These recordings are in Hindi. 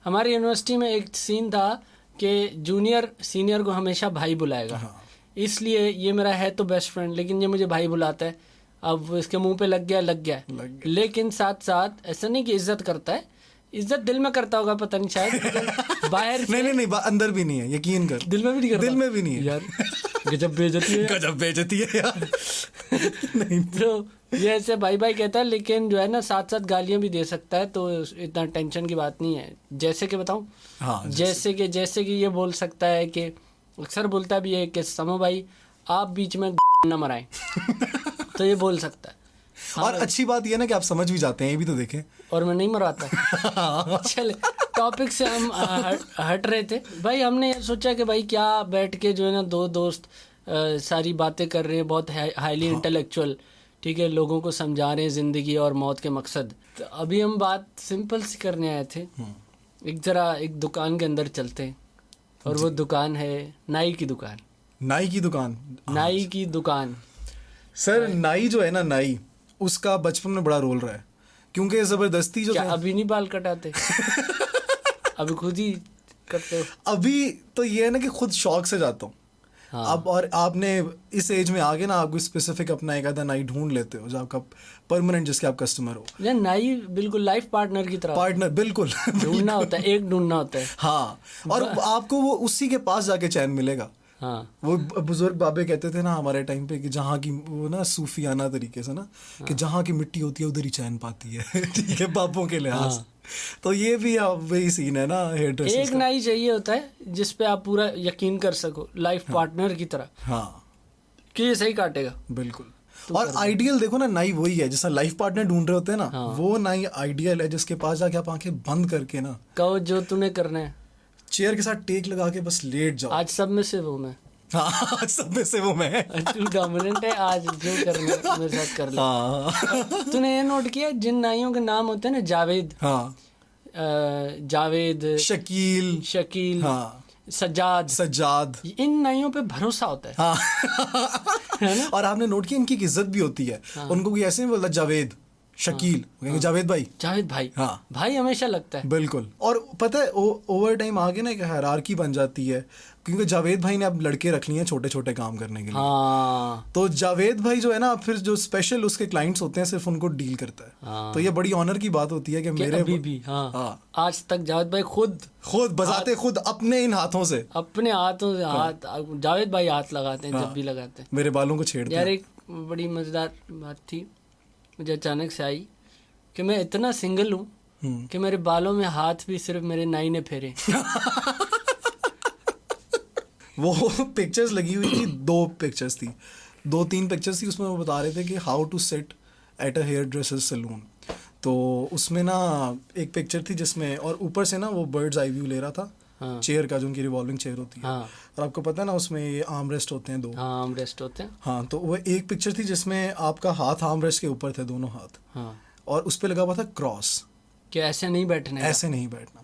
हमारी यूनिवर्सिटी में एक सीन था कि जूनियर सीनियर को हमेशा भाई बुलाएगा। हाँ। इसलिए ये मेरा है तो बेस्ट फ्रेंड, लेकिन ये मुझे भाई बुलाता है। अब इसके मुंह पे लग गया। लेकिन साथ साथ ऐसा नहीं कि इज्जत करता है, इज्जत दिल में करता होगा, पता नहीं शायद बाहर नहीं अंदर भी नहीं है, यकीन कर। दिल में भी नहीं करता। दिल में भी नहीं है यार, गजब बेइज्जती है। गजब बेइज्जती है यार। नहीं तो ये ऐसे भाई भाई कहता है, लेकिन जो है ना साथ साथ गालियां भी दे सकता है, तो इतना टेंशन की बात नहीं है। जैसे कि बताऊं, हाँ, जैसे कि ये बोल सकता है कि अक्सर बोलता भी है कि समो भाई आप बीच में न मराएं। तो ये बोल सकता है। और अच्छी बात ये ना कि आप समझ भी जाते हैं, ये भी तो देखें। और मैं नहीं मरवाता। चले टॉपिक से हम हट रहे थे भाई। हमने सोचा कि भाई क्या बैठ के जो है ना दो दोस्त सारी बातें कर रहे हैं, बहुत हाईली इंटेलेक्चुअल, ठीक है, लोगों को समझा रहे हैं ज़िंदगी और मौत के मकसद। तो अभी हम बात सिंपल सी करने आए थे। एक दुकान के अंदर चलते हैं, और वो दुकान है नाई की दुकान। नाई की दुकान? नाई की दुकान। सर नाई जो है ना, नाई उसका बचपन में बड़ा रोल रहा है, क्योंकि जबरदस्ती जो क्या अभी नहीं बाल कटाते? अभी खुद ही करते हो? अभी तो ये है ना कि खुद शौक से जाता हूँ। हाँ। अब और आपने इस एज में आगे ना आप कोई स्पेसिफिक अपना एक आधा नाई ढूंढ लेते हो जो आपका परमानेंट, जिसके आप कस्टमर हो। या नाई बिल्कुल लाइफ पार्टनर की तरह। पार्टनर बिल्कुल ढूंढना होता है, एक ढूंढना होता है। हाँ, और आपको वो उसी के पास जाके चैन मिलेगा। हाँ। वो बुजुर्ग बाबे कहते थे ना हमारे टाइम पे कि जहाँ की वो ना सूफियाना तरीके से ना, कि जहाँ की मिट्टी होती है उधर ही चैन पाती है। ठीक है, बापों के लिहाज। हाँ। तो ये भी वही सीन है ना हेयर ड्रेसेस एक नाई चाहिए होता है जिस पे आप पूरा यकीन कर सको, लाइफ पार्टनर की तरह, हाँ, कि ये सही काटेगा। बिल्कुल। और आइडियल देखो ना, नाई वही है जैसा लाइफ पार्टनर ढूंढ रहे होते हैं ना। हाँ। वो नाई आइडियल है जिसके पास जाके आप आंखें बंद करके ना, कहो जो तूने करना है, चेयर के साथ टेक लगा के बस लेट जाओ। आज सब में से वो मैं। हाँ, सब में से वो मैं। तू डोमिनेंट है, आज जो करना है मेरे साथ कर ले। हाँ। तूने ये नोट किया जिन नाइयों के नाम होते हैं ना, जावेद, हाँ, जावेद, शकील, हाँ, सज्जाद, इन नाइयों पे भरोसा होता है। हाँ। है ना? और आपने नोट किया इनकी इज्जत भी होती है। हाँ। उनको कोई ऐसे नहीं बोलता जावेद, शकील, कहेंगे जावेद भाई। हाँ, भाई हमेशा लगता है। बिल्कुल। और पता है ओवर टाइम आगे ना एक हायरार्की बन जाती है, क्योंकि जावेद भाई ने अब लड़के रख लिए हैं छोटे छोटे काम करने के लिए। हाँ। तो जावेद भाई जो है ना, फिर जो स्पेशल उसके क्लाइंट्स होते हैं सिर्फ उनको डील करता है। हाँ। तो ये बड़ी ऑनर की बात होती है कि मेरे अभी भी हाँ। हाँ, आज तक जावेद भाई खुद बजाते खुद अपने इन हाथों से, अपने हाथों से हाथ, जावेद भाई हाथ लगाते हैं। जब भी लगाते हैं मेरे बालों को छेड़ते हैं। यार एक बड़ी मजेदार बात थी, मुझे अचानक से आई कि मैं इतना सिंगल हूँ कि मेरे बालों में हाथ भी सिर्फ मेरे नाई ने फेरे। वो पिक्चर्स लगी हुई थी, 2-3 पिक्चर्स थी, उसमें वो बता रहे थे कि how to set at a hairdresser salon. तो उसमें ना एक पिक्चर थी जिसमें, और ऊपर से ना वो बर्ड्स आई व्यू ले रहा था। हाँ। चेयर का, जो उनकी रिवॉल्विंग चेयर होती है। हाँ। और आपको पता है ना उसमें ये आर्म रेस्ट होते हैं 2। हाँ, आर्म रेस्ट होते हैं। हाँ, तो वो एक पिक्चर थी जिसमें आपका हाथ आर्म रेस्ट के ऊपर थे, दोनों हाथ। हाँ। और उस पर लगा हुआ था क्रॉस, कि ऐसे नहीं बैठना, ऐसे नहीं बैठना।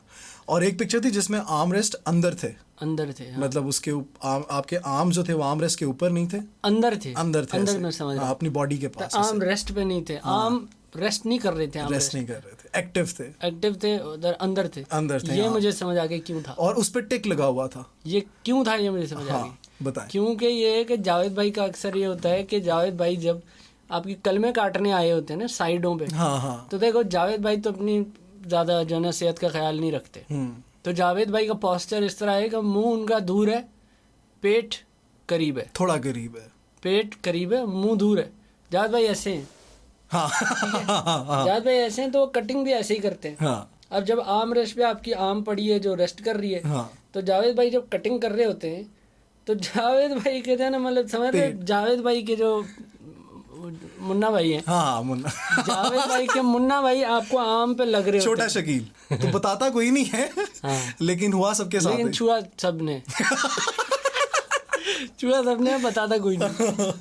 और एक पिक्चर थी जिसमें आर्म रेस्ट अंदर थे। हाँ। मतलब उसके आपके आर्म जो थे वो आर्म रेस्ट के ऊपर नहीं थे, अंदर थे अंदर में समझ रहा, अपनी बॉडी के पास। आर्म रेस्ट पे नहीं थे। आर्म रेस्ट नहीं कर रहे थे, रेस्ट नहीं कर रहे थे, एक्टिव थे, उधर अंदर थे। ये मुझे समझ आ गया क्यों था। और उस पर टिक लगा हुआ था, ये क्यों था ये मुझे समझ आ गया। बताएं। क्योंकि ये है कि जावेद भाई का अक्सर ये होता है कि जावेद भाई जब आपकी कलमे काटने आए होते हैं ना साइडों पे, तो देखो जावेद भाई तो अपनी ज्यादा जो है सेहत का ख्याल नहीं रखते। तो जावेद भाई का पोस्चर इस तरह है कि मुंह उनका दूर है, पेट करीब है, थोड़ा करीब है, पेट करीब है, मुंह दूर है। जावेद भाई ऐसे हैं। जावेद भाई ऐसे हैं, तो कटिंग भी ऐसे ही करते हैं। अब जब आर्म रेस्ट पे आपकी आर्म पड़ी है जो रेस्ट कर रही है, तो जावेद भाई जब कटिंग कर रहे होते हैं, तो जावेद भाई कहते हैं ना, मतलब समझ रहे, जावेद भाई के जो मुन्ना भाई है, मुन्ना जावेद भाई के मुन्ना भाई आपको आम पे लग रहे छोटा शकील तो बताता कोई नहीं है। लेकिन हुआ सबके साथ, लेकिन छुआ सबने छुआ सबने, बताता कोई नहीं।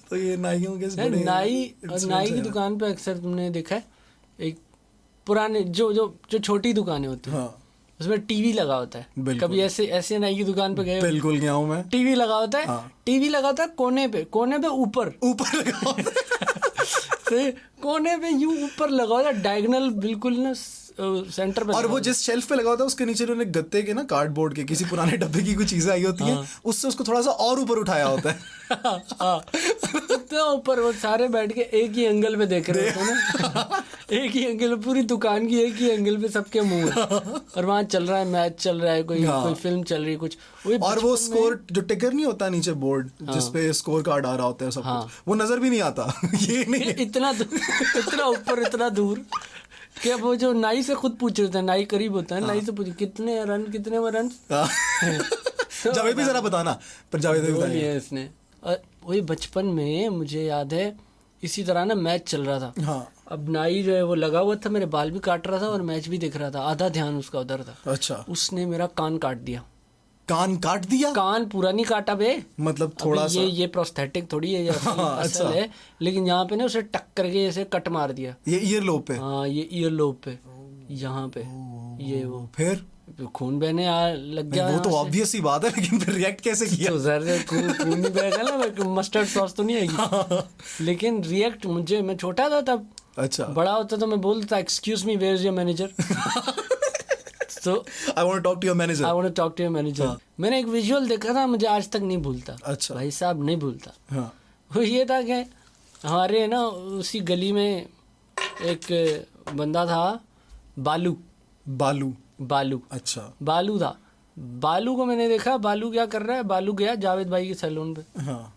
तो ये नाइयों के नाई की दुकान पे अक्सर तुमने देखा है, एक पुराने जो छोटी दुकानें होती हैं, उसमें टीवी लगा होता है। कभी ऐसे नाई की दुकान पे गए? बिल्कुल गया हूँ मैं। टीवी लगा होता है। टीवी लगा होता है कोने पे ऊपर लगा होता है। कोने पे यूं ऊपर लगा होता है, डायगोनल बिल्कुल ना सेंटर पे और लगा वो जिस शेल्फ पे लगा होता है उसके नीचे उन्होंने गत्ते के ना कार्डबोर्ड के किसी पुराने डब्बे की कुछ चीजें आई होती हैं, उससे उसको थोड़ा सा और ऊपर उठाया होता है। हाँ, इतना ऊपर वो सारे बैठ के एक ही एंगल पे देख रहे होते हैं ना। एक ही एंगल पे, पूरी दुकान की एक ही एंगल पे सबके मुंह है, और वहाँ चल रहा है, मैच चल रहा है, कोई फिल्म चल रही है, कुछ और वो स्कोर जो टिकर नहीं होता नीचे बोर्ड जिसपे स्कोर कार्ड आ रहा होता है सब कुछ, वो नजर भी नहीं आता। ये नहीं इतना ऊपर इतना दूर कि अब वो जो नाई से खुद पूछ रहे थे, नाई करीब होता है, नाई से पूछ कितने रन। जावेद भी जरा बताना, पर जावेद भी बताइए। इसने वही बचपन में मुझे याद है इसी तरह ना मैच चल रहा था। हाँ। अब नाई जो है वो लगा हुआ था, मेरे बाल भी काट रहा था और मैच भी दिख रहा था, आधा ध्यान उसका उधर था। अच्छा। उसने मेरा कान काट दिया। कान काट दिया? कान पूरा नहीं काटा बे, मतलब थोड़ा सा ये प्रोस्थेटिक थोड़ी है, असल है, लेकिन यहाँ पे ना उसे टक करके ऐसे कट मार दिया। ये ईयर लोब पे? हाँ, ये ईयर लोब पे, यहाँ पे ये वो फिर खून बहने लग गया। वो तो ऑब्वियस ही बात है, लेकिन फिर रिएक्ट कैसे किया? तो सर खून नहीं बहेगा ना, मस्टर्ड सॉस तो नहीं आएगी। लेकिन रिएक्ट मैं छोटा था तब। अच्छा। बड़ा होता तो मैं बोलता excuse me, where is your manager. So I want to talk to your manager. I want to talk to your manager. मैंने एक विजुअल देखा था, मुझे आज तक नहीं भूलता। अच्छा। भाई साहब नहीं भूलता। हाँ। वो ये था कि हमारे ना उसी गली में एक बंदा था, बालू। अच्छा। बालू था। बालू को मैंने देखा, बालू क्या कर रहा है, बालू गया जावेद भाई के सैलून पे। हाँ।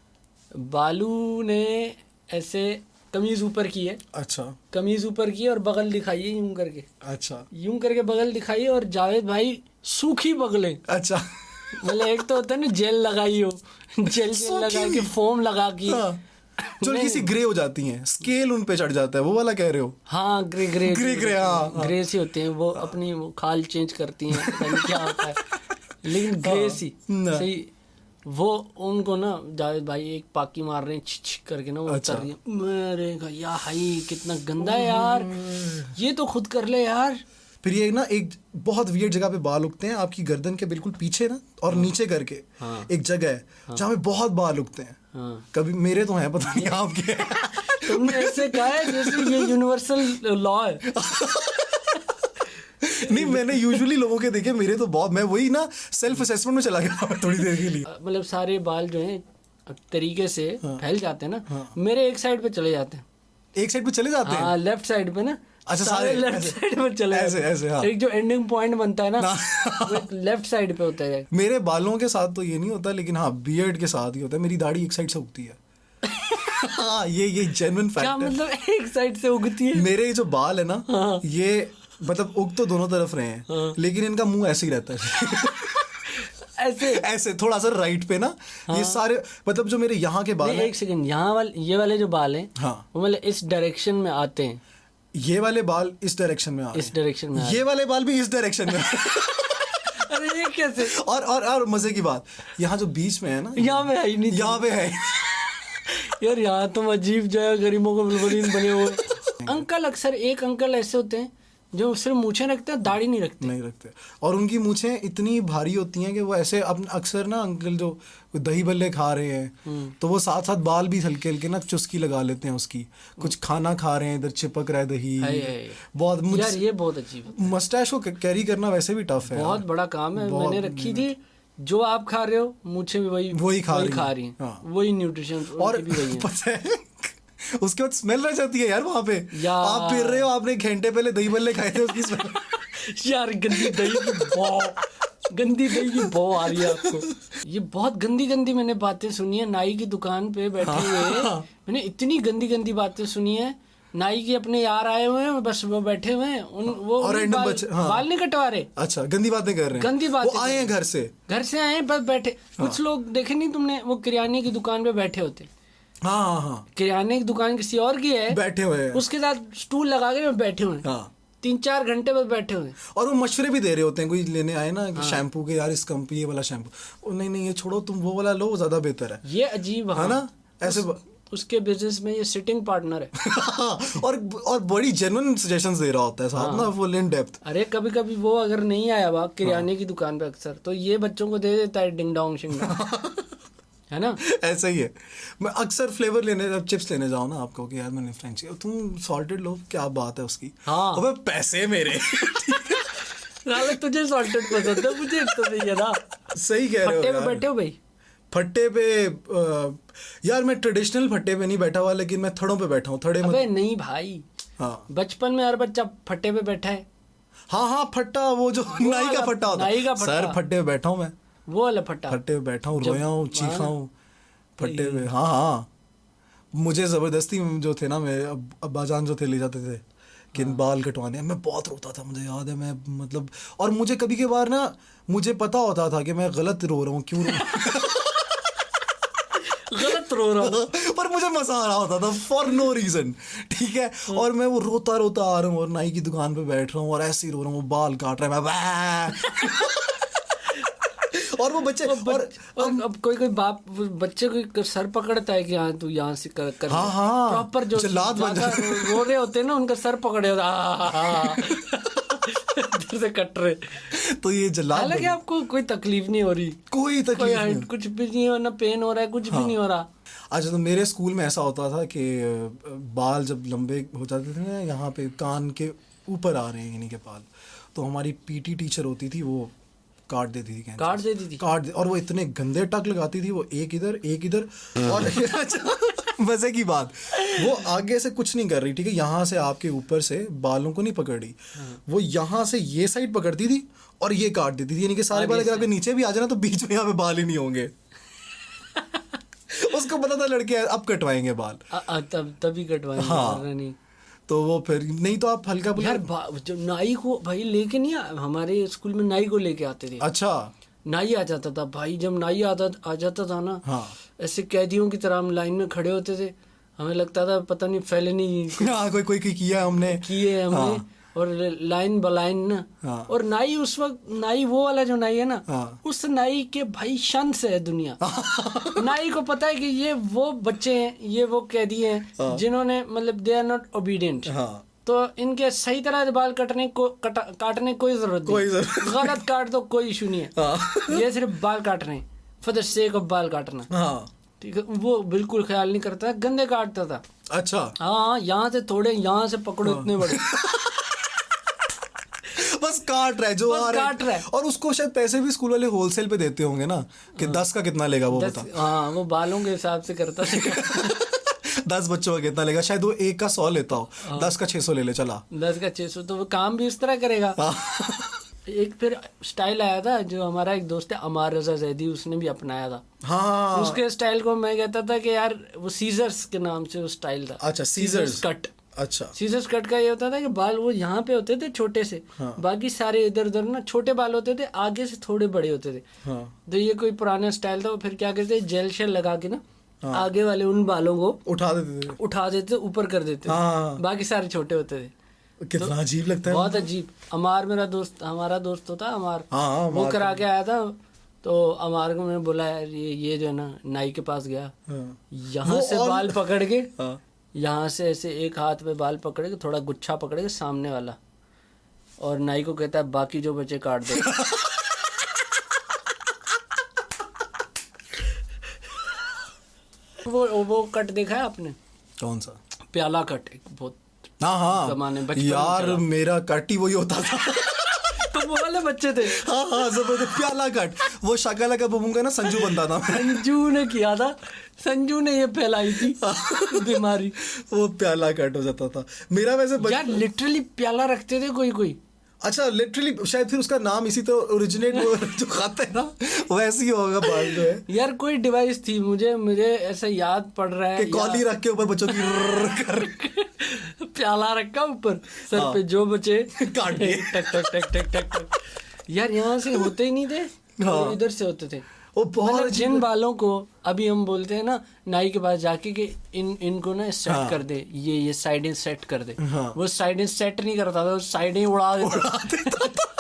बालू ने ऐसे कमीज ऊपर की है। अच्छा। कमीज ऊपर की है और बगल दिखाई है यूं करके। अच्छा। यूं करके बगल दिखाई है, और जावेद भाई सूखी बगलें। अच्छा। मतलब एक तो होता है ना जेल लगाई हो, जेल लगा के फोम लगा की। हाँ। जो किसी ग्रे हो जाती हैं, स्केल उन पे चढ़ जाता है, वो वाला कह रहे हो? हाँ, ग्रे हाँ। ग्रे सी होती हैं वो, अपनी वो खाल चेंज करती हैं, पता नहीं क्या होता है, लेकिन ग्रे सी सही। वो उनको ना जावेद भाई एक पाकी मार रहे हैं, छिछ करके ना, वो अच्छा। कर रही है। मेरे या हाई कितना गंदा है यार, ये तो खुद कर ले यार। फिर ये ना एक बहुत वियर्ड जगह पे बाल उगते हैं, आपकी गर्दन के बिल्कुल पीछे ना, और नीचे करके एक जगह है जहाँ पे बहुत बाल उगते हैं। कभी मेरे तो हैं, पता नहीं आपके। तुमने ऐसे कहा है जैसे ये यूनिवर्सल लॉ है। नहीं, मैंने यूजुअली लोगों के देखे, मेरे तो बहुत, मैं वही ना सेल्फ असेसमेंट में चला गया थोड़ी देर के लिए। मतलब सारे बाल जो हैं तरीके से फैल जाते हैं ना, मेरे एक साइड पे चले जाते हैं। एक साइड पे चले जाते हैं? हाँ, लेफ्ट साइड पे ना। अच्छा, सारे लेफ्ट साइड पे चले ऐसे। हाँ। एक जो एंडिंग पॉइंट बनता है ना, वो लेफ्ट साइड पे होता है। मेरे बालों के साथ तो ये नहीं होता, लेकिन हाँ बियर्ड के साथ ही होता है। मेरी दाढ़ी एक साइड से उगती है। हाँ, ये जेन्युइन फैक्ट है। मतलब एक साइड से उगती है? मेरे जो बाल है ना, ये मतलब उग तो दोनों तरफ रहे हैं, लेकिन इनका मुंह ऐसे ही रहता है। ऐसे थोड़ा सा राइट पे ना। ये सारे मतलब जो मेरे यहाँ के बाल हैं, एक सेकंड, यहाँ वाले ये वाले जो बाल हैं, वो मतलब इस डायरेक्शन में आते हैं। ये वाले बाल इस डायरेक्शन में इस डायरेक्शन में, ये वाले बाल भी इस डायरेक्शन में। अरे ये कैसे? और मजे की बात, यहाँ जो बीच में है ना, यहाँ पे है ही नहीं। यहाँ पे है यार, यहाँ तुम अजीब जगह गरीबों को बिल्कुल बने हुए। अंकल, अक्सर एक अंकल ऐसे होते हैं जो सिर्फ मूछें रखते हैं, दाढ़ी नहीं रखते। और उनकी मूछें इतनी भारी होती हैं कि वो ऐसे अक्सर ना अंकल जो दही भल्ले खा रहे हैं, तो वो साथ साथ बाल भी हल्के हल्के ना चुस्की लगा लेते हैं उसकी। कुछ खाना खा रहे हैं, इधर चिपक रहा है दही। बहुत यार, ये बहुत अजीब। मस्टैश को कैरी करना वैसे भी टफ है, बहुत बड़ा काम है। मैंने रखी थी, जो आप खा रहे हो मूछें भी वही खा रही हैं। वही न्यूट्रिशन और पता है उसके बाद स्मेल रह जाती है यार वहाँ पे। आप फिर रहे हो, आपने एक घंटे पहले दही बल्ले खाए थे, उसकी स्मेल। यार, गंदी दही की बो आ रही है आपको। ये बहुत गंदी मैंने बातें सुनी है नाई की दुकान पे बैठे हुए। मैंने इतनी गंदी बातें सुनी है। नाई के अपने यार आए हुए हैं, बस वो बैठे हुए हैं, वो बाल नहीं कटवा रहे। अच्छा, गंदी बातें कर रहे हैं। गंदी बातें। वो आए हैं घर से आए हैं, बस बैठे। कुछ लोग देखे नहीं तुमने, वो किराने की दुकान पे बैठे होते। हाँ, किराने की दुकान किसी और की है, बैठे हुए हैं, उसके साथ स्टूल लगा के बैठे हुए हैं। 3-4 घंटे बस बैठे हुए। और वो मशवरे भी दे रहे होते हैं, कोई लेने आए ना कि शैम्पू के, यार इस कंपनी ये वाला शैम्पू, नहीं ये छोड़ो, तुम वो वाला लो, वो ज्यादा बेहतर है। ये अजीब है ना, ऐसे उसके बिजनेस में ये सिटिंग पार्टनर है। और बड़ी जेन्युइन सजेशंस दे रहा होता है साथ ना, फुल इन डेप्थ। अरे कभी वो अगर नहीं आया किराने की दुकान पे अक्सर, तो ये बच्चों को दे देता है डिंग डोंग शिंग डोंग। है ना? ऐसा ही है। मैं अक्सर फ्लेवर लेने, जब चिप्स लेने जाऊँ ना, आपको कि यार मैंने फ्रेंच, तुम सॉल्टेड लो, क्या बात है उसकी? हाँ। अबे पैसे मेरे। साले तुझे सॉल्टेड पसंद है, मुझे तो नहीं है ना। सही कह रहे हो फट्टे पे यार। बैठे हो भाई? फट्टे पे यार मैं ट्रेडिशनल फट्टे पे नहीं बैठा हुआ, लेकिन मैं थड़ों पे बैठा हूँ। थड़े अबे नहीं भाई, हाँ बचपन में हर बच्चा फट्टे पे बैठा है। हाँ फट्टा, वो जो नाई का फट्टा होता नाई का है। फट्टा। सर फट्टे पे बैठा हूँ मैं, वो वाला फट्टा। फट्टे पे बैठा हूँ, जब- रोया हूँ, चीखा हूँ फट्टे पे। हाँ मुझे जबरदस्ती जो थे ना, मेरे अब्बाजान जो थे ले जाते थे कि बाल कटवाने, मैं बहुत रोता था, मुझे याद है। मैं मतलब, और मुझे कभी कभार ना मुझे पता होता था कि मैं गलत रो रहा हूँ, क्यों गलत रो रहा हूँ। पर मुझे मजा आ रहा होता था फॉर नो रीजन, ठीक है। और मैं वो रोता रोता आ रहा हूँ और नाई की दुकान पे बैठ रहा हूँ और ऐसे ही रो रहा हूँ, वो बाल काट रहा है, मैं और वो बच्चे और अब कोई बाप बच्चे को सर पकड़ता है कि हाँ तू यहाँ से कर हाँ प्रॉपर जो जल्लाद बन ज्यादा रो रहे होते हैं ना, उनका सर पकड़े होता इधर से कट रहे। तो ये जल्लाद हालांकि आपको कोई तकलीफ नहीं हो रही, कोई तकलीफ नहीं। कुछ भी नहीं हो, ना पेन हो रहा है, कुछ भी नहीं हो रहा। अच्छा, तो मेरे स्कूल में ऐसा होता था कि बाल जब लंबे हो जाते थे ना, यहाँ पे कान के ऊपर आ रहे हैं इन्हीं के बाल, तो हमारी पीटी टीचर होती थी, वो काट देती थी, काट देती थी, और वो इतने गंदे टक लगाती थी, वो एक इधर और मजे की बात, वो आगे से कुछ नहीं कर रही, ठीक है, यहाँ से आपके ऊपर से बालों को नहीं पकड़ रही, वो यहाँ से ये साइड पकड़ती थी और ये काट देती थी, यानी कि सारे बाल अगर आपके नीचे भी आ जाए ना तो बीच में यहाँ पे बाल ही नहीं होंगे। उसको पता था लड़के अब कटवाएंगे बाल, तभी कटवाएंगे, हाँ। नहीं तो वो फिर नहीं तो आप हल्का यार जो नाई को भाई लेके नहीं हमारे स्कूल में नाई को लेके आते थे। अच्छा, नाई आ जाता था भाई, जब नाई आ जाता था ना, हाँ। ऐसे कैदियों की तरह हम लाइन में खड़े होते थे, हमें लगता था पता नहीं फैलनी हाँ, कोई किया हमने, किए हमने, हाँ। और लाइन बलाइन ना, हाँ। और नाई उस वक्त, नाई वो वाला जो नाई है ना, हाँ। उस नाई के भाई शन से है दुनिया। नाई को पता है कि ये वो बच्चे हैं, ये वो कैदी हैं जिन्होंने मतलब दे आर नॉट ओबीडियंट, तो इनके सही तरह बाल काटने की कोई जरूरत नहीं, गलत काट दो कोई इशू नहीं है, ये सिर्फ बाल काटने फॉर द सेक ऑफ बाल काटना, ठीक है। वो बिल्कुल ख्याल नहीं करता, गंदे काटता था। अच्छा, हाँ, यहाँ से थोड़े, यहाँ से पकड़ो इतने बड़े, बस काट रहा है जो आ रहा है, और उसको शायद पैसे भी स्कूल वाले होलसेल पे देते होंगे ना, कि 10 का कितना लेगा वो बता। हाँ, वो बालों के हिसाब से करता था। 10 बच्चों का कितना लेगा, शायद वो एक का 100 लेता हो, 10 का 600 ले ले, चला 10 का 600, तो वो काम भी इस तरह करेगा। एक फिर स्टाइल आया था जो हमारा एक दोस्त है अमार रजा जैदी, उसने भी अपनाया था। हाँ, उसके स्टाइल को मैं कहता था कि यार वो सीजर्स के नाम से वो स्टाइल था। अच्छा, सीजर्स कट। अच्छा, सीजर्स कट का ये होता था कि बाल वो यहाँ पे होते थे छोटे से, बाकी सारे इधर उधर ना छोटे बाल होते थे, आगे से थोड़े बड़े होते थे। तो ये कोई पुराना स्टाइल था। वो फिर क्या करते, जेल शेल लगा के ना आगे वाले उन बालों को उठा देते ऊपर कर देते, बाकी सारे छोटे होते थे। कितना अजीब लगता है, बहुत अजीब। अमार हमारा दोस्त होता अमार, वो करा के आया था। तो अमार को मैंने बोला यार ये जो है ना, नाई के पास गया, यहाँ से बाल पकड़ के, यहाँ से ऐसे एक हाथ में बाल पकड़ के, थोड़ा गुच्छा पकड़ के सामने वाला, और नाई को कहता है बाकी जो बचे काट दे। वो कट देखा है आपने? कौन सा? प्याला कट, एक बहुत जमाने यार मेरा कट ही वही होता था। तो वो वाले बच्चे थे। हाँ जबरदस्त प्याला कट, वो शाकाला का बबूंगा का ना संजू बनता था। संजू ने किया था, संजू ने ये फैलाई थी बीमारी। वो प्याला कट हो जाता था मेरा। वैसे यार लिटरली प्याला रखते थे कोई। अच्छा, लिटरली शायद फिर उसका नाम इसी तो ओरिजिनेट जो खाते हैं ना वैसे ही होगा बाल जो है। यार कोई डिवाइस थी, मुझे ऐसा याद पड़ रहा है, कॉली रख के ऊपर बच्चों की प्याला रखा ऊपर सर पे, जो बचे काट दिए, टक टक टक टक टक टक। यार यहाँ से होते ही नहीं थे, इधर से होते थे। वो बहुत मतलब जिन बालों को अभी हम बोलते हैं ना नाई के पास जाके कि इनको ना सेट कर दे, ये साइडें सेट कर दे, वो साइडें सेट नहीं करता था, वो साइडें उड़ा देता था।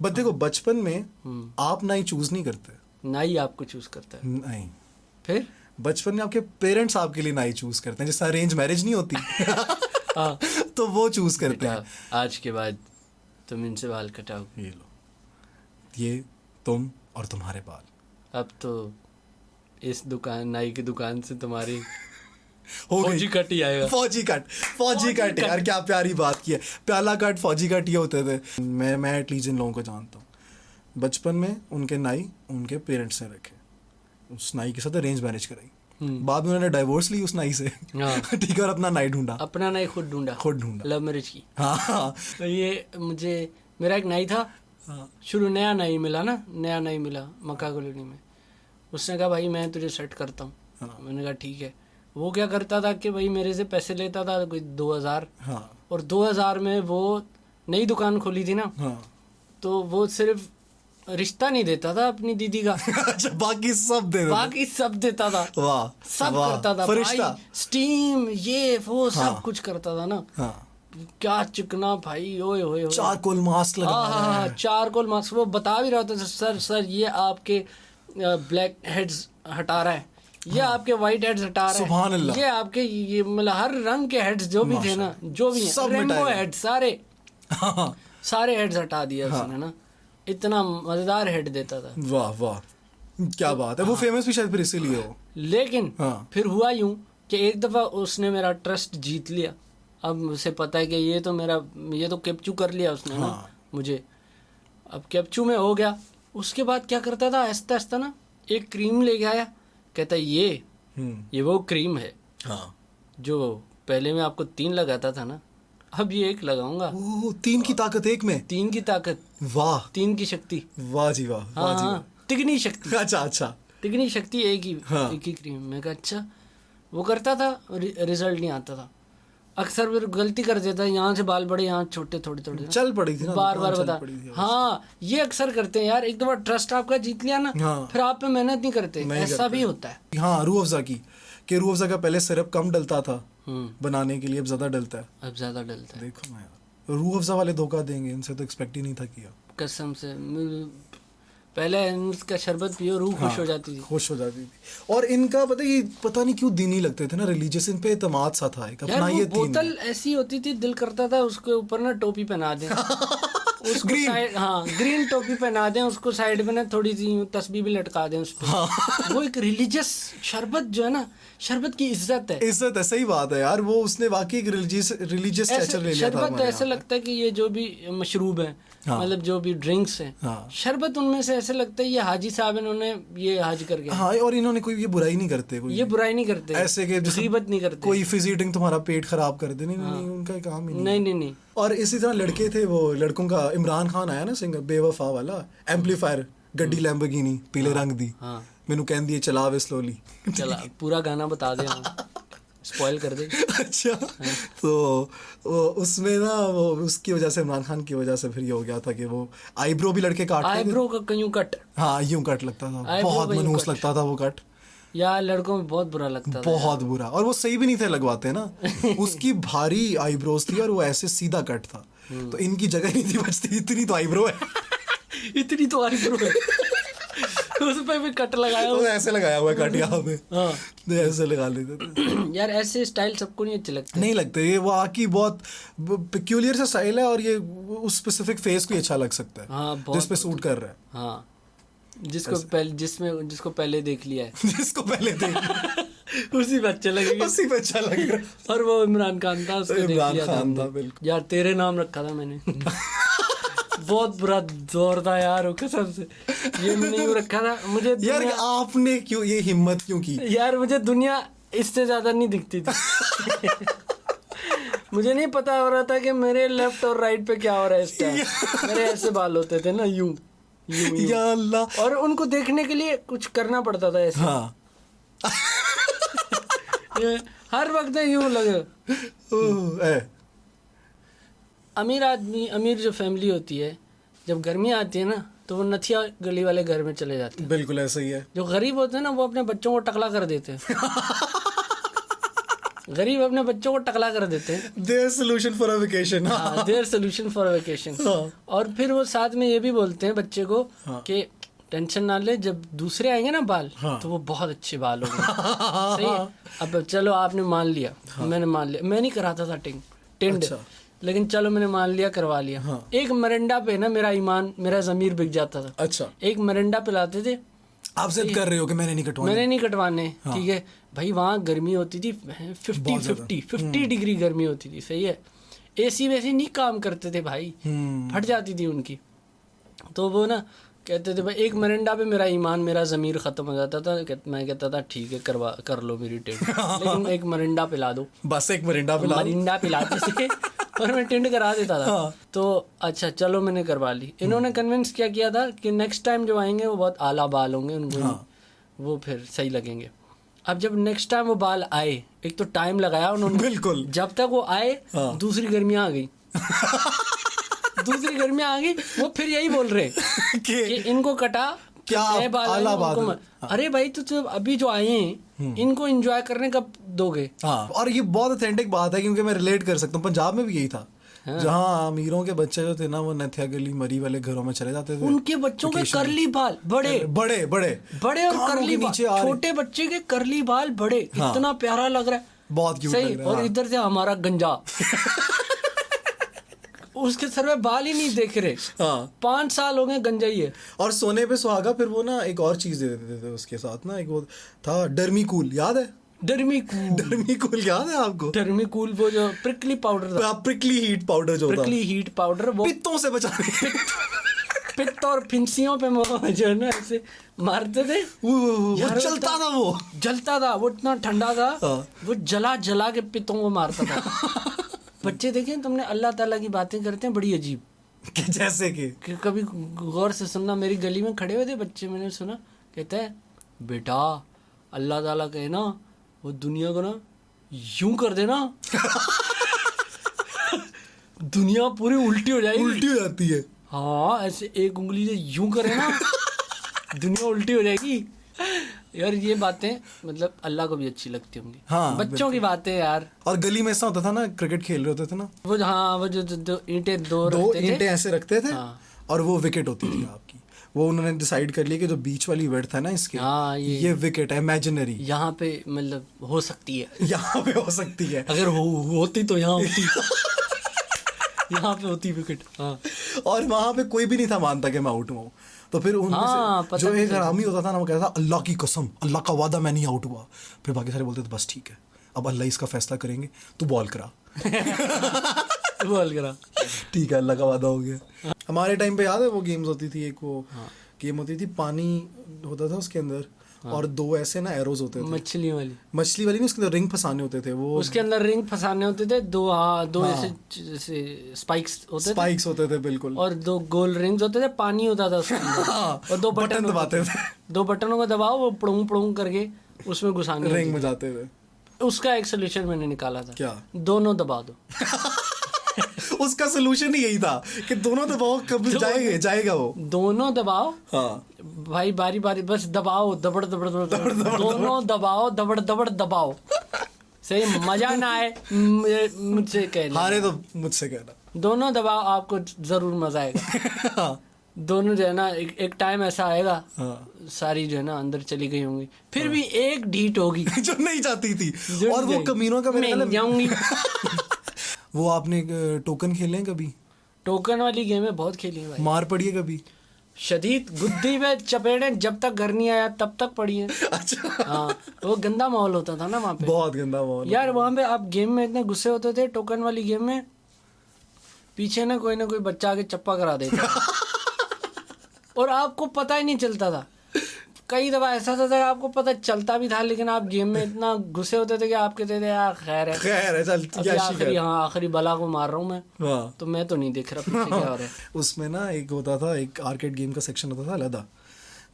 बट देखो बचपन में आप नाई चूज नहीं करते, नाई आपको चूज करता है। नहीं, फिर बचपन में आपके पेरेंट्स आपके लिए नाई चूज करते हैं, जैसे अरेंज मैरिज नहीं होती। हाँ, तो वो चूज करते हैं, आज के बाद तुम इनसे बाल कटाओ, ये लो, ये तुम और तुम्हारे बाल। अब तो इस दुकान नाई की दुकान से तुम्हारी हो गई फौजी कट ही आएगा। फौजी कट यार, क्या प्यारी बात की है। प्याला कट, फौजी कट ये होते थे। मैं एटलीस्ट इन लोगों को जानता हूँ, बचपन में उनके नाई उनके पेरेंट्स ने रखे, उस नाई के साथ अरेंज मैरिज कराई, बाद में उन्होंने डाइवोर्स ली उस नाई से। हाँ। ठीक है, और अपना नाई ढूंढा, अपना नाई खुद ढूंढा लव मैरिज की। हाँ। तो ये मुझे, मेरा एक नाई था, शुरू नया नाई मिला मक्का कॉलोनी में। उसने कहा भाई मैं तुझे सेट करता हूँ। मैंने कहा ठीक है। वो क्या करता था कि भाई मेरे से पैसे लेता था कोई 2000, और 2000 में वो नई दुकान खोली थी ना, तो वो सिर्फ रिश्ता नहीं देता था अपनी दीदी का। अच्छा, बाकी सब देता था। वाह, सब करता था भाई, स्टीम ये वो सब कुछ करता था ना। क्या चिकना भाई, ओए चारकोल मास्क लगा। हाँ, चारकोल मास्क। वो बता भी रहा था, सर ये आपके ब्लैक हेड्स हटा रहा है, ये आपके वाइट हेड्स हटा रहा है, सुभान अल्लाह। ये आपके ये मतलब हर रंग के हेड्स जो भी थे ना, जो भी रेनबो हेड सारे हेड्स हटा दिया उसने ना। इतना मजेदार हेड देता था। वाह, क्या बात है। वो फेमस भी शायद फिर इसीलिए हो। लेकिन फिर हुआ यूं कि एक दफा उसने मेरा ट्रस्ट जीत लिया। अब मुझे पता है कि ये तो कैप्चू कर लिया उसने ना मुझे। अब कैप्चू में हो गया। उसके बाद क्या करता था, आहिस्ता आहिस्ता ना एक क्रीम लेके आया, कहता ये वो क्रीम है जो पहले मैं आपको 3 लगाता था ना, अब ये 1 लगाऊंगा। 3 की ताकत एक में। 3 की ताकत, वाह, 3 की शक्ति। वाह जी वाह, वाह जी वाह। तिगनी शक्ति। अच्छा, तिगनी शक्ति एक ही क्रीम। मैं कहा अच्छा। वो करता था, रिजल्ट नहीं आता था। अक्सर फिर गलती कर देता, यहाँ से बाल बड़े, यहाँ छोटे, थोड़े चल पड़ी थी ना, बार बता। हाँ, ये अक्सर करते हैं यार। एक दफा ट्रस्ट आपका जीत लिया ना, फिर आप पे मेहनत नहीं करते, ऐसा भी होता है। हाँ, रूह अफ़ज़ा का पहले सिरप कम डलता था बनाने के लिए, अब ज्यादा डलता है। देखो ना यार, रूह अफ़ज़ा वाले धोखा देंगे, इनसे तो एक्सपेक्ट ही नहीं था किया। कसम से। पहले इसका शरबत पियो, रूह खुश हो जाती थी। और इनका पता नहीं क्यों दीनी लगते थे ना, रिलीजियस, इन पे एतमाद सा था एक अपना। ये बोतल ऐसी होती थी, दिल करता था उसके ऊपर ना टोपी पहना दें। उसको ग्रीन टोपी पहना दें, उसको साइड में ना थोड़ी सी तस्बीह भी लटका दें उस पर। वो एक रिलीजियस शरबत जो है ना, शरबत की इज्जत है, सही बात है यार। वो उसने वाकई एक रिलीजियस स्टेचर ले लिया था। शरबत ऐसे लगता है कि ये जो भी मशरूब है, मतलब जो भी ड्रिंक्स हैं, शरबत उनमें से ऐसे लगता है ये हाजी साहब इन्होंने ये हाज कर गया। हाँ, और इन्होंने कोई ये बुराई नहीं करते, ऐसे के गीबत नहीं करते, कोई फिजी ड्रिंक तुम्हारा पेट खराब कर दे, नहीं, उनका काम ही नहीं। और इसी तरह लड़के थे, वो लड़कों का इमरान खान आया ना सिंगर, बेवफा वाला, एम्पलीफायर गड्डी लैम्बोर्गिनी पीले रंग दी, मैनू कहंदी है चला वे स्लोली, चला। पूरा गाना बता दे, स्पॉइल कर दे। अच्छा, तो उसमें ना वो उसकी वजह से, इमरान खान की वजह से फिर ये हो गया था कि वो आईब्रो भी लड़के काटते थे। आईब्रो का यूं कट, हाँ यूं कट लगता था, बहुत मनहूस लगता था वो कट यार। लड़कों में बहुत बुरा लगता था, बहुत बुरा। और वो सही भी नहीं थे लगवाते ना। उसकी भारी आईब्रोज थी और वो ऐसे सीधा कट था, तो इनकी जगह नहीं थी बचती, इतनी तो आईब्रो है। इतनी तो आईब्रो है, उस पे भी कट लगाया हुआ, ऐसे लगाया हुआ है कट यहाँ पे। हाँ, ऐसे लगा लेते थे यार। ऐसे स्टाइल सबको नहीं अच्छे लगते, नहीं लगते। ये वो आकी बहुत पेक्यूलियर सा स्टाइल है, और ये उस स्पेसिफिक फेस को अच्छा लग सकता है। हाँ, जिस पे सूट कर रहा है। हाँ, जिसको पहले देख लिया है, जिसको पहले देख उसी पे अच्छा लगेगा, उसी पे अच्छा लग रहा। और वो इमरान खान था, उसको देख लिया था, बिल्कुल यार। तेरे नाम रखा था मैंने। बहुत बुरा दौर था यार, कसम से। ये मैंने यूं रखा था। मुझे यार आपने क्यों ये हिम्मत क्यों की यार? मुझे दुनिया इससे ज्यादा नहीं दिखती थी। मुझे नहीं पता हो रहा था कि मेरे लेफ्ट और राइट पे क्या हो रहा है इस टाइम। मेरे ऐसे बाल होते थे ना, यूं। या अल्लाह। और उनको देखने के लिए कुछ करना पड़ता था ऐसे। हाँ। हर वक्त यूं लगे। अमीर आदमी, अमीर जो फैमिली होती है, जब गर्मी आती है ना, तो वो नथिया गली वाले घर में चले जाते हैं। बिल्कुल ऐसा ही है। जो गरीब होते हैं ना, वो अपने बच्चों को टकला कर देते हैं। गरीब अपने बच्चों को टकला कर देते हैं। Their solution for a vacation। हाँ, their solution for a vacation। और फिर वो साथ में ये भी बोलते हैं बच्चे को कि टेंशन ना ले, जब दूसरे आएंगे ना बाल, तो वो बहुत अच्छे बाल होंगे। सही है। अब चलो आपने मान लिया, मैंने मान लिया, मैं नहीं कराता था टिंड, लेकिन चलो मैंने मान लिया, करवा लिया। एक मरिंडा पे ना मेरा ईमान, मेरा ज़मीर बिक जाता था। अच्छा। एक मरिंडा पिलाते थे, आप जिद कर रहे हो कि मैंने नहीं कटवाने। मैंने नहीं कटवाने, हाँ। ठीक है भाई। वहाँ गर्मी होती थी 50 डिग्री गर्मी होती थी, सही है। एसी वैसे नहीं काम करते थे भाई, फट जाती थी उनकी। तो वो ना कहते थे भाई एक मरिंडा पे मेरा ईमान, मेरा ज़मीर ख़त्म हो जाता था। मैं कहता था ठीक है कर लो मेरी टेंट, लेकिन एक मरिंडा पिला दो, बस एक मरिंडा पिलाते थे और मैं टेंट करा देता था। हाँ। तो अच्छा चलो मैंने करवा ली। इन्होंने कन्विंस क्या किया था कि नेक्स्ट टाइम जो आएंगे वो बहुत आला बाल होंगे, उनको हाँ। वो फिर सही लगेंगे। अब जब नेक्स्ट टाइम वो बाल आए, एक तो टाइम लगाया उन्होंने, बिल्कुल। जब तक वो आए हाँ। दूसरी गर्मियाँ आ गई दूसरी गर्मियाँ आ गई। वो फिर यही बोल रहे कि इनको कटा क्या नए बाल आला आएंगे, बाल। उनको मत। अरे भाई तो अभी जो आए हैं इनको एंजॉय करने कब दोगे? हाँ, और ये बहुत ऑथेंटिक बात है क्योंकि मैं रिलेट कर सकता हूँ। पंजाब में भी यही था, जहाँ अमीरों के बच्चे जो थे ना वो नथिया गली मरी वाले घरों में चले जाते थे। उनके बच्चों के करली बाल बड़े बड़े बड़े बड़े और कानों के करली बाल, नीचे आ रहे। छोटे बच्चे के करली बाल बड़े, हाँ। इतना प्यारा लग रहा है, बहुत क्यूट सही। लग रहा है। और हाँ। इधर से हमारा गंजा उसके सर में बाल ही नहीं देख रहे। हाँ। 5 साल हो गए गंजा ही है। और सोने पे सुहागा फिर वो ना एक और चीज दे देते थे उसके साथ ना, एक वो था डर्मी कूल, याद है? डर्मी कूल, डर्मी कूल याद है आपको? डर्मी कूल वो जो प्रिकली पाउडर था, प्रिकली हीट पाउडर जो था, प्रिकली हीट पाउडर, वो पित्तों से बचाने पित्त और फिंसियों पे जो है ना ऐसे मारते थे। वो यार चलता था, वो जलता था, वो इतना ठंडा था। हाँ। वो जला जला के पित्तों को मारता था। बच्चे देखें तुमने, अल्लाह ताला की बातें करते हैं बड़ी अजीब, कि जैसे कि कभी गौर से सुनना। मेरी गली में खड़े हुए थे बच्चे, मैंने सुना, कहता है बेटा अल्लाह ताला कहे ना वो दुनिया को ना यूं कर देना दुनिया पूरी उल्टी हो जाएगी। उल्टी हो जाती है। हाँ, ऐसे एक उंगली से यूं करे ना दुनिया उल्टी हो जाएगी। यार ये बातें मतलब अल्लाह को भी अच्छी लगती होंगी। हाँ, बच्चों की बातें यार। और गली में ऐसा होता था ना, क्रिकेट खेल रहे होते थे ना, वो हाँ वो जो ईंटें दो ईंटें ऐसे रखते थे। हाँ। और वो विकेट होती थी आपकी। वो उन्होंने डिसाइड कर लिया कि जो बीच वाली विड्थ है ना इसके, हाँ, ये विकेट है इमेजिनरी, यहाँ पे मतलब हो सकती है, यहाँ पे हो सकती है। अगर होती तो यहाँ होती यहाँ पे होती विकेट। हाँ। और वहां पे कोई भी नहीं था मानता कि मैं आउट हुआ हूँ। तो फिर उनमें हाँ, से पता जो नहीं एक हरामी होता था ना, वो कहता था अल्लाह की कसम, अल्लाह का वादा मैं नहीं आउट हुआ। फिर बाकी सारे बोलते थे बस ठीक है, अब अल्लाह इसका फैसला करेंगे, तू बॉल करा बोल करा। ठीक है, अल्लाह का वादा हो गया। हमारे टाइम पे याद है वो गेम्स होती थी, एक वो गेम होती थी, पानी होता था उसके अंदर और 2 ऐसे ना एरोज होते थे, मछली वाली नहीं, उसके अंदर रिंग फंसाने होते थे। वो उसके अंदर रिंग फंसाने होते थे, दो ऐसे स्पाइक्स होते थे, स्पाइक्स होते थे बिल्कुल, और 2 गोल रिंग्स होते थे, पानी होता था उसके अंदर और 2 बटन दबाते थे। 2 बटनों को दबाओ, वो पुड़ुंग पुड़ुंग करके उसमें घुसाने रिंग में जाते थे। उसका एक सोल्यूशन मैंने निकाला था। क्या? दोनों दबा दो। उसका सोल्यूशन ही यही था कि दोनों दबाओ, कब जाएगा वो। दोनों दबाओ। हाँ भाई बारी बारी बस दबाओ, दबड़ दबड़ दबड़, दोनों दबाओ, दबड़ दबड़ दबाओ। सही मजा ना आए मुझसे कहना, हारे तो मुझसे कहना। दोनों दबाओ, आपको जरूर मजा आएगा। हाँ। दोनों जो है ना एक टाइम ऐसा आएगा, हाँ। सारी जो है ना अंदर चली गई होंगी, फिर भी एक ढीठ होगी जो नहीं जाती थी। जुड़ और वो गई। कमीनों का मेरे ख्याल मैं है- जाऊंगी। वो आपने टोकन खेले हैं कभी? टोकन वाली गेमें बहुत खेली है भाई। मार पड़ी है कभी? शदीद गुद्दी में चपेड़े, जब तक घर नहीं आया तब तक पड़ी है। अच्छा। हाँ, वो गंदा माहौल होता था ना वहाँ पे। बहुत गंदा माहौल। यार वहाँ पे आप गेम में इतने गुस्से होते थे, टोकन वाली गेम में पीछे ना कोई बच्चा आके चप्पा करा देता और आपको पता ही नहीं चलता था। कई दफा ऐसा होता था आपको पता चलता भी था, लेकिन आप गेम में इतना गुस्से होते थे कि आप कहते थे यार खैर है, चल अभी आखिरी, हाँ आखिरी बला को मार रहा हूँ मैं, हाँ। तो मैं तो नहीं देख रहा पीछे क्या हो रहा है। उसमें ना एक होता था, एक आर्केड गेम का सेक्शन होता था अलग।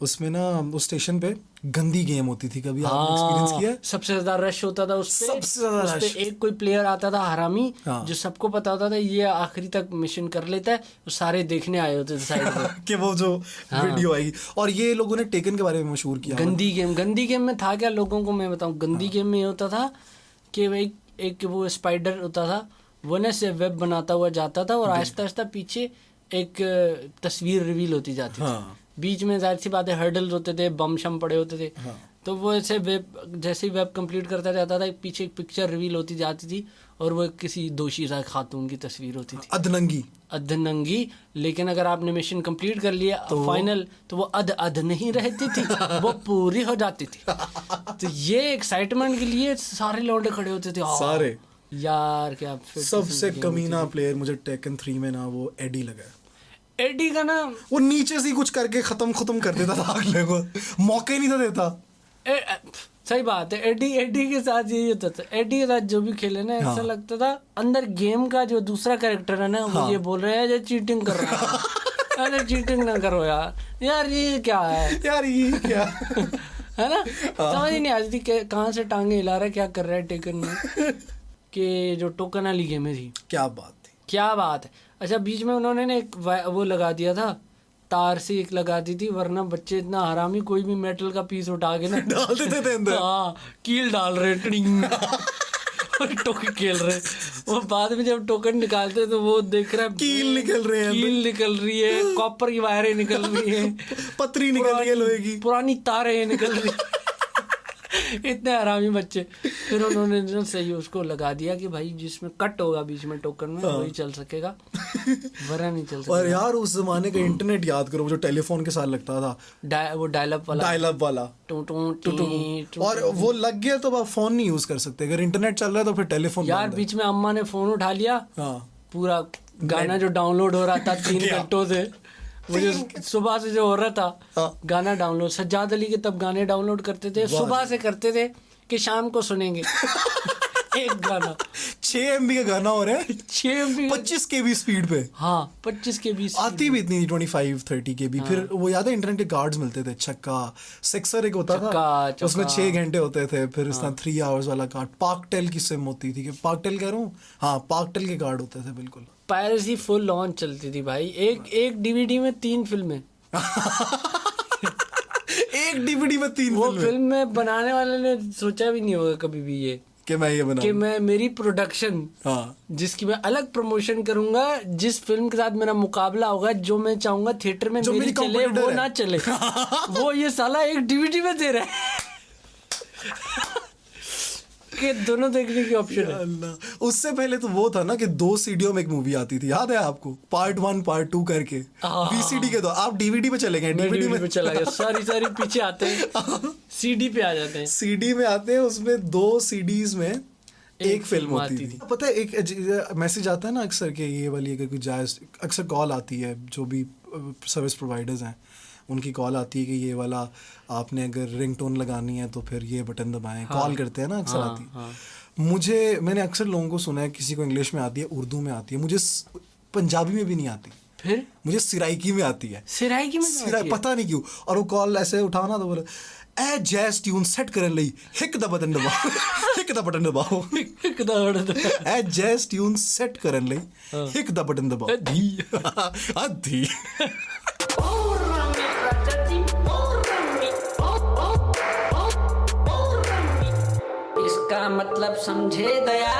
उसमें ना उस स्टेशन पे गंदी गेम होती थी, कभी आपने एक्सपीरियंस किया है? सबसे ज्यादा रश होता था उस पे, सबसे ज्यादा उस पे रश। एक कोई प्लेयर आता था हरामी, हाँ। जो सबको पता होता था ये आखिरी तक मिशन कर लेता है, वो सारे देखने आए होते थे साइड पे। कि वो जो वीडियो आई। और ये लोगों ने टेकन के बारे में मशहूर किया। गंदी गेम में था क्या, लोगों को मैं बताऊं, गंदी गेम में ये होता था कि भाई एक वो स्पाइडर होता था, वो ना से वेब बनाता हुआ जाता था और आहिस्ता आहिस्ता पीछे एक तस्वीर रिवील होती जाती थी। बीच में जाहिर सी बात है हर्डल्स होते थे, बम शम पड़े होते थे, तो वो ऐसे वेब जैसे ही वेब कंप्लीट करता जाता था पीछे एक पिक्चर रिवील होती जाती थी और वो किसी दोशीज़ा खातून की तस्वीर होती थी, अधनंगी। लेकिन अगर आपने मिशन कंप्लीट कर लिया तो फाइनल, तो वो अध नहीं रहती थी, वो पूरी हो जाती थी। तो ये एक्साइटमेंट के लिए सारे लौंडे खड़े होते थे सारे। यार क्या सबसे कमीना प्लेयर मुझे टेकन 3 में ना वो एडी लगा। एडी का ना वो नीचे से कुछ करके खत्म कर देता था अगले को, मौके नहीं था देता। सही बात है। एडी के साथ यही होता था। एडी के साथ जो भी खेले ना ऐसा लगता था अंदर गेम का जो दूसरा कैरेक्टर है ना वो ये बोल रहे हैं ये चीटिंग कर रहा है। अरे चीटिंग ना करो यार ये क्या है है ना, समझ ही नहीं आती थी कहाँ से टांगे हिला रहा है, क्या कर रहा है टेकन में कि जो टोकन वाली गेमें थी। क्या बात है। अच्छा बीच में उन्होंने ने एक वो लगा दिया था, तार से एक लगा दी थी, वरना बच्चे इतना हरामी कोई भी मेटल का पीस उठा के ना डाल देते थे अंदर। हाँ कील डाल रहे और टोकन खेल रहे। वो बाद में जब टोकन निकालते तो वो देख रहा है कील निकल रही है, कॉपर की वायरें निकल रही है, पतरी निकल रही है लोहे की, पुरानी तारें निकल रही इतने हरामी बच्चे। फिर उन्होंने जो सही उसको लगा दिया कि भाई जिसमें कट होगा बीच में टोकन में वही चल सकेगा, वरना नहीं चल सकेगा। और यार उस जमाने का इंटरनेट याद करो जो टेलीफोन के साथ लगता था, वो डायल अप वाला और वो लग गया तो आप फोन नहीं यूज कर सकते। अगर इंटरनेट चल रहा है तो फिर टेलीफोन। यार बीच में अम्मा ने फोन उठा लिया, पूरा गाना जो डाउनलोड हो रहा था 3 घंटों से, मुझे सुबह से जो हो रहा था गाना डाउनलोड, सज्जाद अली के तब गाने डाउनलोड करते थे, सुबह से करते थे कि शाम को सुनेंगे एक गाना। 6 MB का गाना हो रहा है, 6 MB 25 KB स्पीड पे। हाँ 25 KB आती भी इतनी 25-30 KB। फिर वो याद है इंटरनेट के कार्ड्स मिलते थे, छक्का सिक्सर एक होता था, उसमें 6 घंटे होते थे। फिर इस तरह 3 आवर्स वाला कार्ड, पार्कटेल की सिम होती थी, कि पार्कटेल कह रहा हूँ, हाँ पार्कटेल के कार्ड होते थे। बिल्कुल पायरेसी फुल ऑन चलती थी भाई। एक DVD में 3 फिल्में एक DVD में 3 वो फिल्म में बनाने वाले ने सोचा भी नहीं होगा कभी भी ये कि मैं ये बनाऊं, कि मैं मेरी प्रोडक्शन जिसकी मैं अलग प्रमोशन करूंगा, जिस फिल्म के साथ मेरा मुकाबला होगा, जो मैं चाहूंगा थिएटर में मेरी चले वो ना चले वो ये साला एक DVD में दे रहा है कि दोनों देखने की ऑप्शन है। अल्लाह, उससे पहले तो वो था ना कि 2 CDयों में एक मूवी आती थी, याद है आपको? पार्ट 1 पार्ट 2 करके VCD के। तो आप DVD पे चले गए, DVD में चला गया, सारी पीछे आते हैं CD पे आ जाते हैं, CD में आते हैं। उसमें 2 CDs में एक फिल्म होती थी। पता है एक मैसेज आता है ना अक्सर के ये वाली, अगर कोई जायज़, अक्सर कॉल आती है जो भी सर्विस प्रोवाइडर्स हैं उनकी कॉल आती है कि ये वाला आपने अगर रिंगटोन लगानी है तो फिर ये बटन दबाएं। कॉल करते हैं ना अक्सर आती है। मैंने अक्सर लोगों को सुना है, किसी को इंग्लिश में आती है, उर्दू में आती है, मुझे पंजाबी में भी नहीं आती, फिर मुझे सिराइकी में आती है। सिराइकी में पता नहीं क्यों। और वो कॉल ऐसे उठाना तो बोले ए जैज़ ट्यून सेट करने लई हिक दा बटन दबाओ हिक दा बटन दबाओ ए जैज़ ट्यून सेट करने लई हिक दा बटन दबाओ अधी इसका मतलब समझे दया।